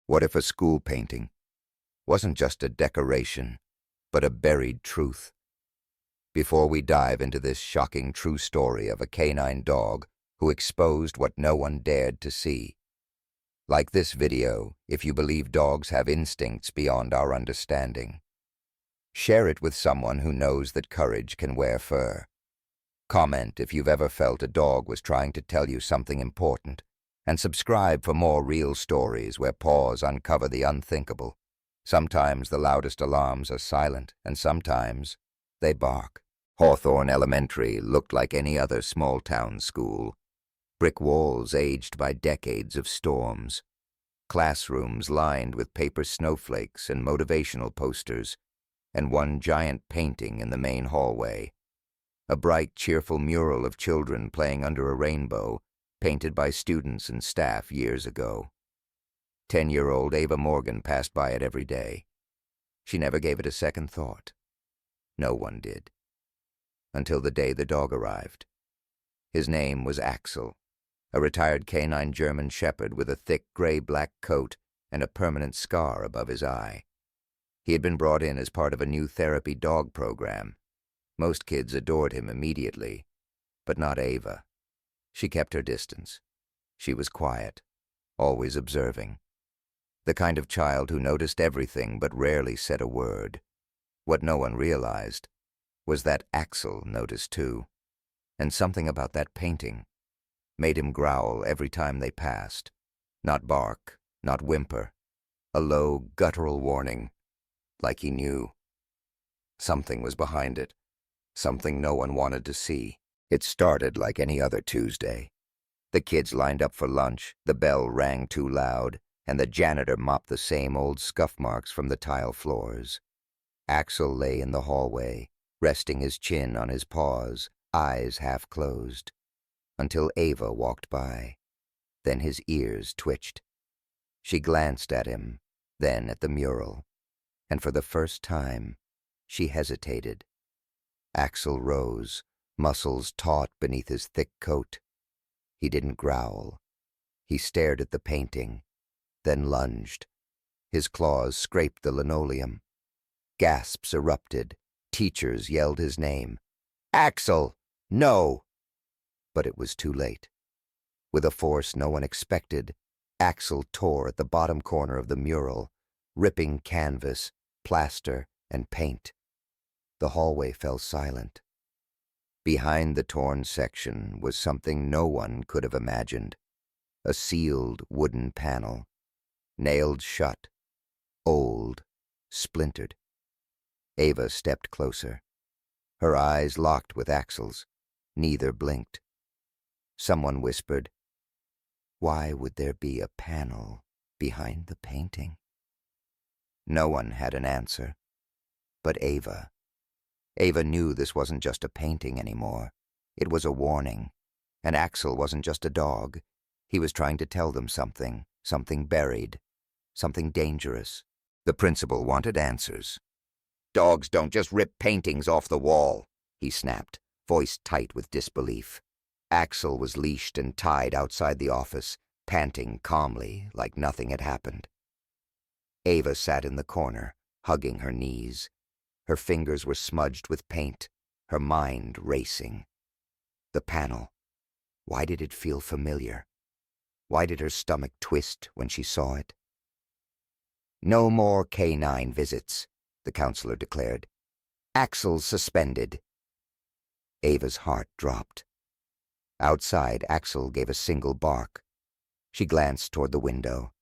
What if a school painting wasn't just a decoration, but a buried truth? Before we dive into this shocking true story of a canine dog who exposed what no one dared to see, like this video if you believe dogs have instincts beyond our understanding. Share it with someone who knows that courage can wear fur. Comment if you've ever felt a dog was trying to tell you something important, and subscribe for more real stories where paws uncover the unthinkable. Sometimes the loudest alarms are silent, and sometimes they bark. Hawthorne Elementary looked like any other small-town school. Brick walls aged by decades of storms. Classrooms lined with paper snowflakes and motivational posters, and one giant painting in the main hallway. A bright, cheerful mural of children playing under a rainbow, painted by students and staff years ago. 10-year-old Ava Morgan passed by it every day. She never gave it a second thought. No one did. Until the day the dog arrived. His name was Axel, a retired canine German shepherd with a thick gray-black coat and a permanent scar above his eye. He had been brought in as part of a new therapy dog program. Most kids adored him immediately, but not Ava. She kept her distance. She was quiet, always observing. The kind of child who noticed everything but rarely said a word. What no one realized was that Axel noticed too, and something about that painting made him growl every time they passed. Not bark, not whimper. A low, guttural warning, like he knew. Something was behind it, something no one wanted to see. It started like any other Tuesday. The kids lined up for lunch, the bell rang too loud, and the janitor mopped the same old scuff marks from the tile floors. Axel lay in the hallway, resting his chin on his paws, eyes half closed, until Ava walked by. Then his ears twitched. She glanced at him, then at the mural, and for the first time, she hesitated. Axel rose, muscles taut beneath his thick coat. He didn't growl. He stared at the painting, then lunged. His claws scraped the linoleum. Gasps erupted. Teachers yelled his name. "Axel! No!" But it was too late. With a force no one expected, Axel tore at the bottom corner of the mural, ripping canvas, plaster, and paint. The hallway fell silent. Behind the torn section was something no one could have imagined. A sealed wooden panel, nailed shut, old, splintered. Ava stepped closer. Her eyes locked with Axel's. Neither blinked. Someone whispered, "Why would there be a panel behind the painting?" No one had an answer. But Ava. Ava knew this wasn't just a painting anymore. It was a warning. And Axel wasn't just a dog. He was trying to tell them something, something buried, something dangerous. The principal wanted answers. "Dogs don't just rip paintings off the wall," he snapped, voice tight with disbelief. Axel was leashed and tied outside the office, panting calmly like nothing had happened. Ava sat in the corner, hugging her knees. Her fingers were smudged with paint, her mind racing. The panel. Why did it feel familiar? Why did her stomach twist when she saw it? "No more canine visits," the counselor declared. "Axel's suspended." Ava's heart dropped. Outside, Axel gave a single bark. She glanced toward the window.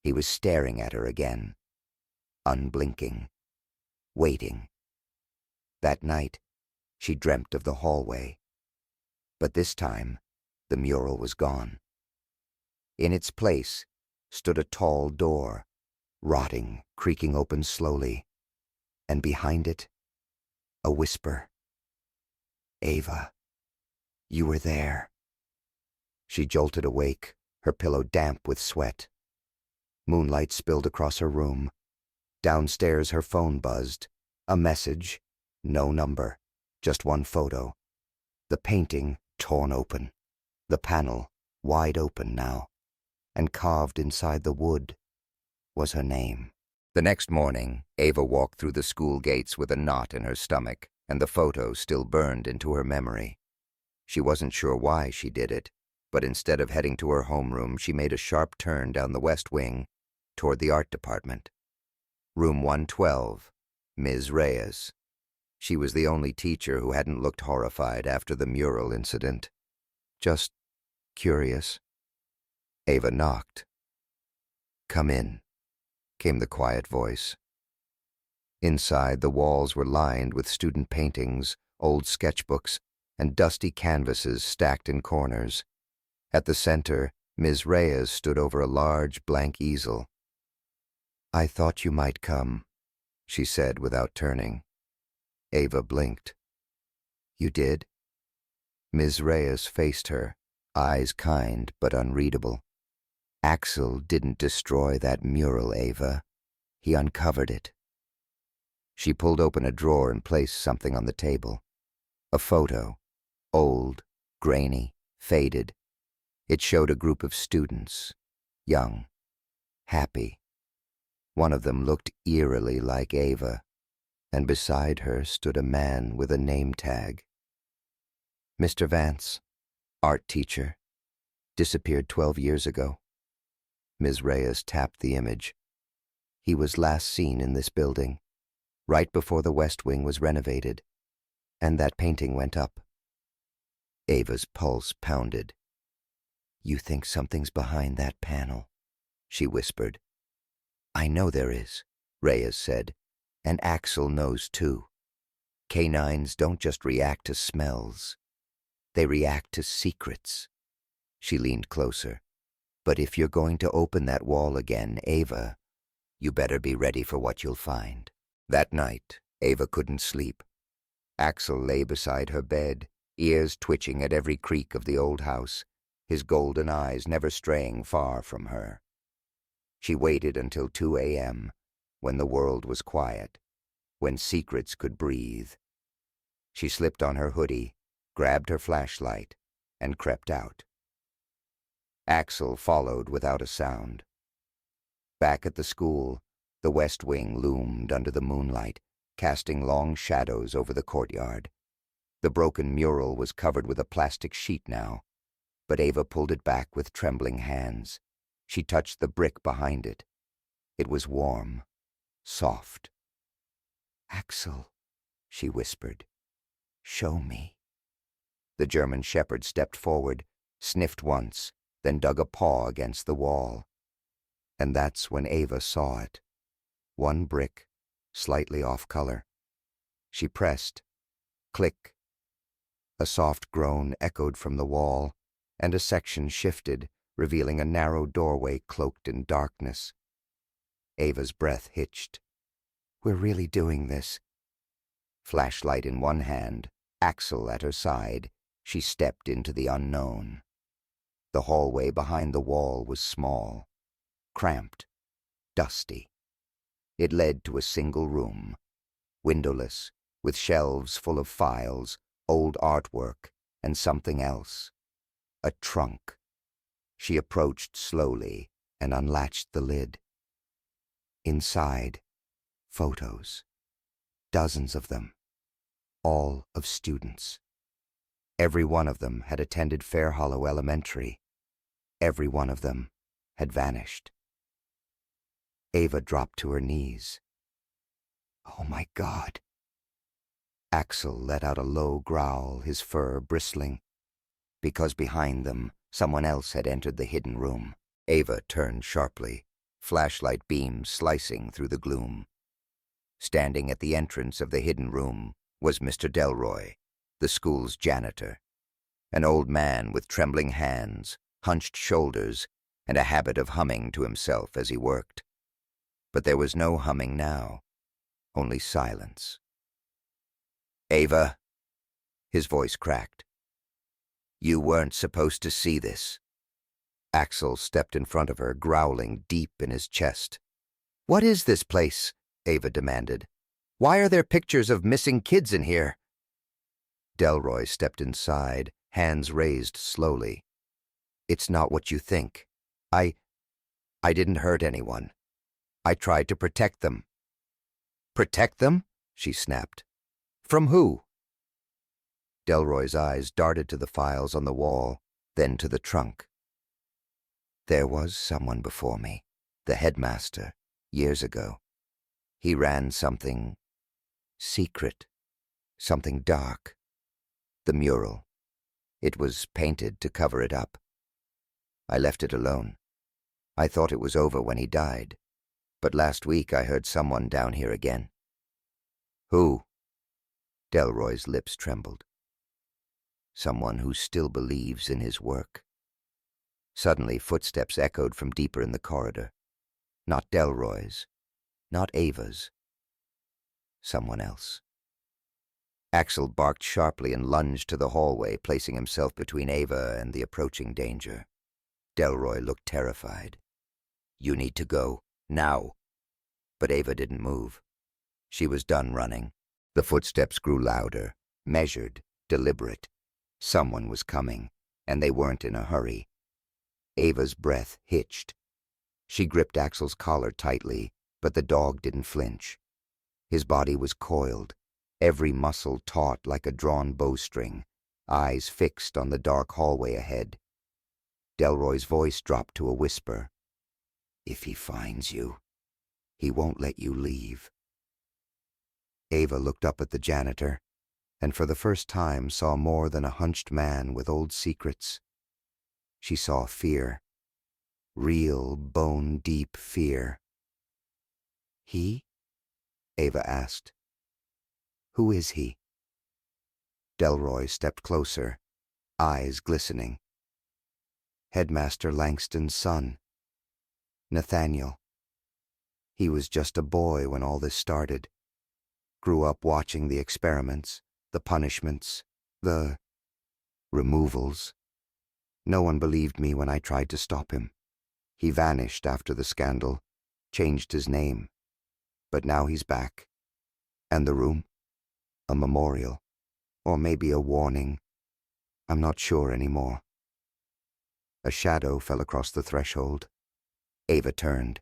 He was staring at her again, unblinking, waiting. That night, she dreamt of the hallway. But this time, the mural was gone. In its place stood a tall door, rotting, creaking open slowly, and behind it, a whisper. "Ava, you were there." She jolted awake, her pillow damp with sweat. Moonlight spilled across her room. Downstairs her phone buzzed. A message, no number, just one photo. The painting torn open. The panel wide open now. And carved inside the wood was her name. The next morning, Ava walked through the school gates with a knot in her stomach, and the photo still burned into her memory. She wasn't sure why she did it, but instead of heading to her homeroom, she made a sharp turn down the west wing toward the art department. Room 112, Ms. Reyes. She was the only teacher who hadn't looked horrified after the mural incident. Just curious. Ava knocked. "Come in," came the quiet voice. Inside, the walls were lined with student paintings, old sketchbooks, and dusty canvases stacked in corners. At the center, Ms. Reyes stood over a large blank easel. "I thought you might come," she said without turning. Ava blinked. "You did?" Ms. Reyes faced her, eyes kind but unreadable. "Axel didn't destroy that mural, Ava. He uncovered it." She pulled open a drawer and placed something on the table. A photo, old, grainy, faded. It showed a group of students, young, happy. One of them looked eerily like Ava, and beside her stood a man with a name tag. "Mr. Vance, art teacher, disappeared 12 years ago." Ms. Reyes tapped the image. "He was last seen in this building, right before the West Wing was renovated, and that painting went up." Ava's pulse pounded. "You think something's behind that panel?" she whispered. "I know there is," Reyes said, "and Axel knows too. Canines don't just react to smells. They react to secrets." She leaned closer. "But if you're going to open that wall again, Ava, you better be ready for what you'll find." That night, Ava couldn't sleep. Axel lay beside her bed, ears twitching at every creak of the old house, his golden eyes never straying far from her. She waited until 2 a.m., when the world was quiet, when secrets could breathe. She slipped on her hoodie, grabbed her flashlight, and crept out. Axel followed without a sound. Back at the school, the West Wing loomed under the moonlight, casting long shadows over the courtyard. The broken mural was covered with a plastic sheet now, but Ava pulled it back with trembling hands. She touched the brick behind it. It was warm, soft. "Axel," she whispered, "show me." The German shepherd stepped forward, sniffed once, then dug a paw against the wall. And that's when Ava saw it. One brick, slightly off color. She pressed. Click. A soft groan echoed from the wall, and a section shifted, revealing a narrow doorway cloaked in darkness. Ava's breath hitched. "We're really doing this." Flashlight in one hand, Axel at her side, she stepped into the unknown. The hallway behind the wall was small, cramped, dusty. It led to a single room, windowless, with shelves full of files, old artwork, and something else. A trunk. She approached slowly and unlatched the lid. Inside, photos. Dozens of them. All of students. Every one of them had attended Fair Hollow Elementary. Every one of them had vanished. Ava dropped to her knees. "Oh my God." Axel let out a low growl, his fur bristling. Because behind them, someone else had entered the hidden room. Ava turned sharply, flashlight beams slicing through the gloom. Standing at the entrance of the hidden room was Mr. Delroy, the school's janitor, an old man with trembling hands, hunched shoulders, and a habit of humming to himself as he worked. But there was no humming now, only silence. "Ava," his voice cracked. "You weren't supposed to see this." Axel stepped in front of her, growling deep in his chest. "What is this place?" Ava demanded. "Why are there pictures of missing kids in here?" Delroy stepped inside, hands raised slowly. "It's not what you think. I didn't hurt anyone. I tried to protect them. Protect them? She snapped. From who? Delroy's eyes darted to the files on the wall, then to the trunk. There was someone before me, the headmaster, years ago. He ran something secret, something dark. The mural. It was painted to cover it up. I left it alone. I thought it was over when he died, but last week I heard someone down here again. Who? Delroy's lips trembled. Someone who still believes in his work. Suddenly, footsteps echoed from deeper in the corridor. Not Delroy's, not Ava's. Someone else. Axel barked sharply and lunged to the hallway, placing himself between Ava and the approaching danger. Delroy looked terrified. You need to go, now. But Ava didn't move. She was done running. The footsteps grew louder, measured, deliberate. Someone was coming, and they weren't in a hurry. Ava's breath hitched. She gripped Axel's collar tightly, but the dog didn't flinch. His body was coiled, every muscle taut like a drawn bowstring, eyes fixed on the dark hallway ahead. Delroy's voice dropped to a whisper. If he finds you, he won't let you leave. Ava looked up at the janitor, and for the first time saw more than a hunched man with old secrets. She saw fear. Real, bone-deep fear. He? Ava asked. Who is he? Delroy stepped closer, eyes glistening. Headmaster Langston's son. Nathaniel. He was just a boy when all this started. Grew up watching the experiments, the punishments, the removals. No one believed me when I tried to stop him. He vanished after the scandal, changed his name. But now he's back. And the room? A memorial. Or maybe a warning. I'm not sure anymore. A shadow fell across the threshold. Ava turned.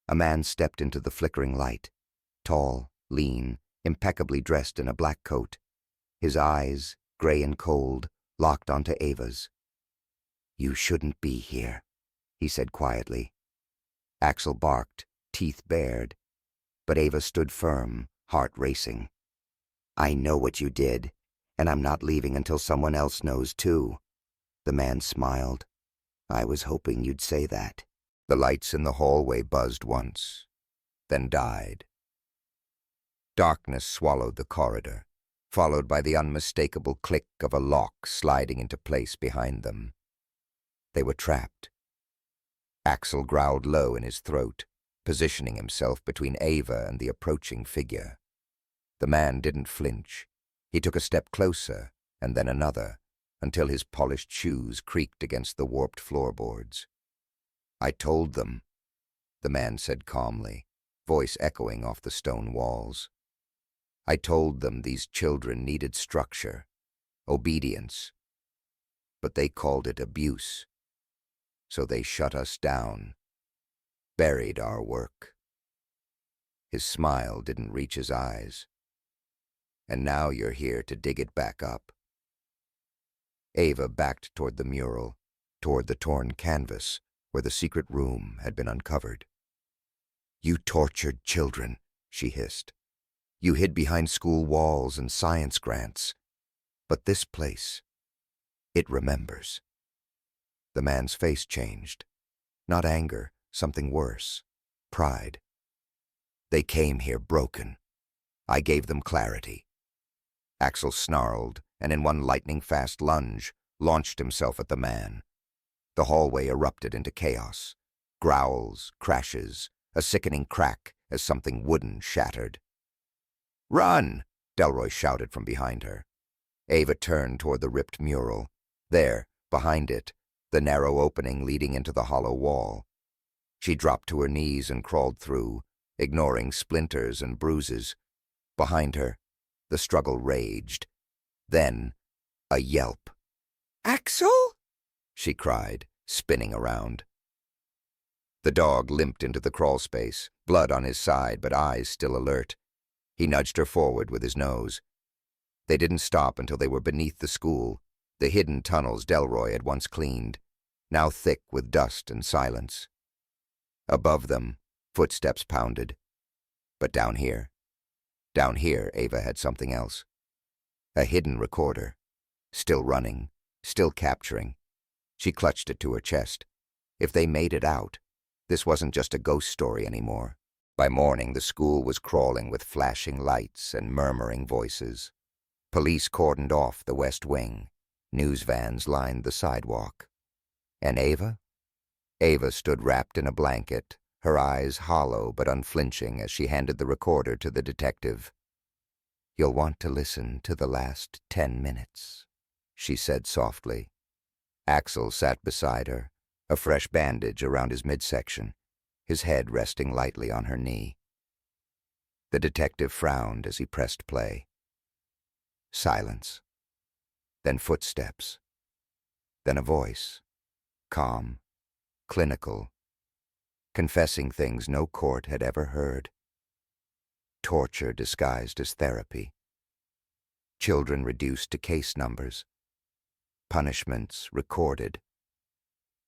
A man stepped into the flickering light. Tall, lean, impeccably dressed in a black coat. His eyes, gray and cold, locked onto Ava's. You shouldn't be here, he said quietly. Axel barked, teeth bared. But Ava stood firm, heart racing. I know what you did, and I'm not leaving until someone else knows too. The man smiled. I was hoping you'd say that. The lights in the hallway buzzed once, then died. Darkness swallowed the corridor, followed by the unmistakable click of a lock sliding into place behind them. They were trapped. Axel growled low in his throat, positioning himself between Ava and the approaching figure. The man didn't flinch. He took a step closer, and then another, until his polished shoes creaked against the warped floorboards. I told them, the man said calmly, voice echoing off the stone walls. I told them these children needed structure, obedience. But they called it abuse. So they shut us down, buried our work. His smile didn't reach his eyes. And now you're here to dig it back up. Ava backed toward the mural, toward the torn canvas where the secret room had been uncovered. You tortured children, she hissed. You hid behind school walls and science grants. But this place, it remembers. The man's face changed. Not anger, something worse. Pride. They came here broken. I gave them clarity. Axel snarled, and in one lightning-fast lunge, launched himself at the man. The hallway erupted into chaos. Growls, crashes, a sickening crack as something wooden shattered. Run! Delroy shouted from behind her. Ava turned toward the ripped mural. There, behind it, the narrow opening leading into the hollow wall. She dropped to her knees and crawled through, ignoring splinters and bruises. Behind her, the struggle raged. Then, a yelp. Axel? She cried, spinning around. The dog limped into the crawl space, blood on his side but eyes still alert. He nudged her forward with his nose. They didn't stop until they were beneath the school, the hidden tunnels Delroy had once cleaned, now thick with dust and silence. Above them, footsteps pounded. But down here, Ava had something else. A hidden recorder, still running, still capturing. She clutched it to her chest. If they made it out, this wasn't just a ghost story anymore. By morning, the school was crawling with flashing lights and murmuring voices. Police cordoned off the West Wing. News vans lined the sidewalk. And Ava? Ava stood wrapped in a blanket, her eyes hollow but unflinching as she handed the recorder to the detective. "You'll want to listen to the last 10 minutes, she said softly. Axel sat beside her, a fresh bandage around his midsection, his head resting lightly on her knee. The detective frowned as he pressed play. Silence. Then footsteps. Then a voice, calm, clinical, confessing things no court had ever heard. Torture disguised as therapy. Children reduced to case numbers. Punishments recorded,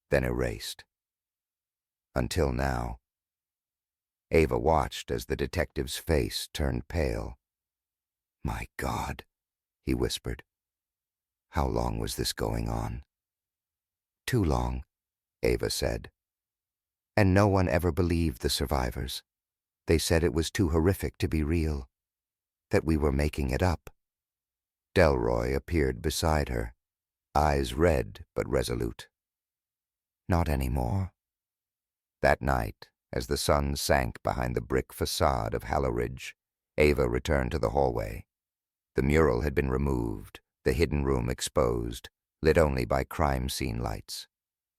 then erased. Until now. Ava watched as the detective's face turned pale. "My God," he whispered. "How long was this going on?" "Too long," Ava said. "And no one ever believed the survivors. They said it was too horrific to be real, that we were making it up." Delroy appeared beside her, eyes red but resolute. "Not anymore." That night, as the sun sank behind the brick facade of Halloridge, Ava returned to the hallway. The mural had been removed, the hidden room exposed, lit only by crime scene lights.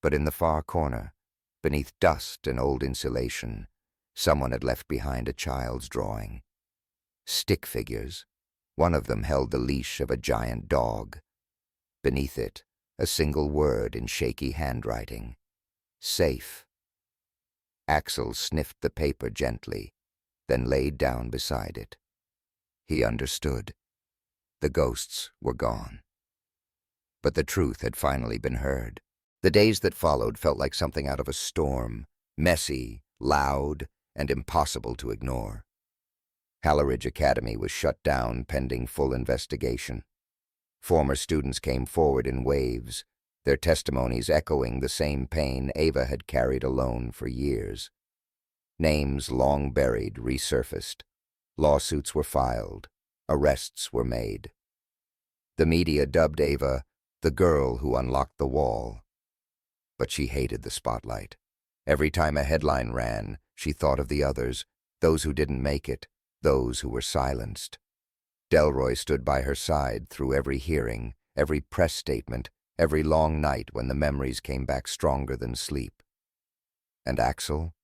But in the far corner, beneath dust and old insulation, someone had left behind a child's drawing. Stick figures. One of them held the leash of a giant dog. Beneath it, a single word in shaky handwriting. Safe. Axel sniffed the paper gently, then laid down beside it. He understood. The ghosts were gone. But the truth had finally been heard. The days that followed felt like something out of a storm, messy, loud, and impossible to ignore. Halloridge Academy was shut down pending full investigation. Former students came forward in waves, their testimonies echoing the same pain Ava had carried alone for years. Names long buried resurfaced. Lawsuits were filed. Arrests were made. The media dubbed Ava the girl who unlocked the wall. But she hated the spotlight. Every time a headline ran, she thought of the others, those who didn't make it, those who were silenced. Delroy stood by her side through every hearing, every press statement, every long night when the memories came back stronger than sleep. And Axel?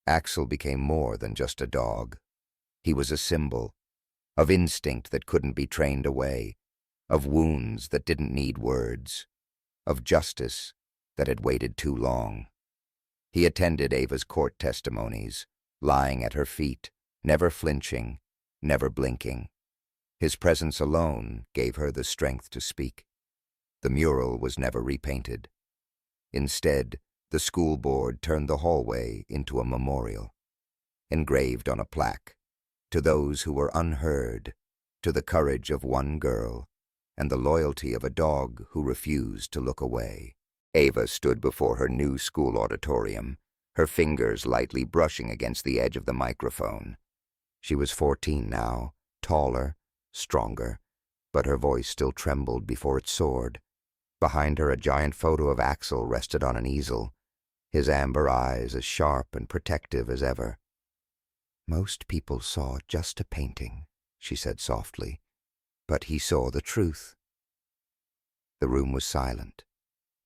Axel became more than just a dog. He was a symbol, of instinct that couldn't be trained away, of wounds that didn't need words, of justice that had waited too long. He attended Ava's court testimonies, lying at her feet, never flinching, never blinking. His presence alone gave her the strength to speak. The mural was never repainted. Instead, the school board turned the hallway into a memorial, engraved on a plaque, to those who were unheard, to the courage of one girl, and the loyalty of a dog who refused to look away. Ava stood before her new school auditorium, her fingers lightly brushing against the edge of the microphone. She was 14 now, taller, stronger, but her voice still trembled before it soared. Behind her, a giant photo of Axel rested on an easel, his amber eyes as sharp and protective as ever. "Most people saw just a painting," she said softly, "but he saw the truth." The room was silent.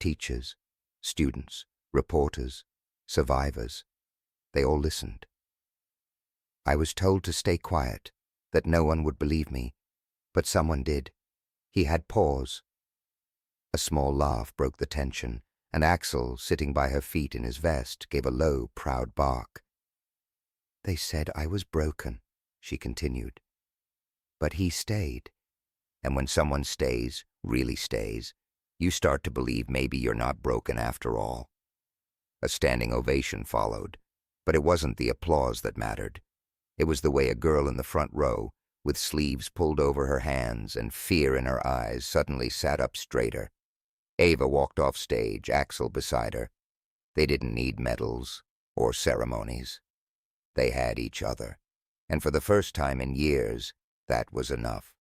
Teachers, students, reporters, survivors, they all listened. "I was told to stay quiet, that no one would believe me, but someone did. He had pause." A small laugh broke the tension, and Axel, sitting by her feet in his vest, gave a low, proud bark. "They said I was broken," she continued. "But he stayed. And when someone stays, really stays, you start to believe maybe you're not broken after all." A standing ovation followed, but it wasn't the applause that mattered. It was the way a girl in the front row, with sleeves pulled over her hands and fear in her eyes, suddenly sat up straighter. Ava walked off stage, Axel beside her. They didn't need medals or ceremonies. They had each other, and for the first time in years, that was enough.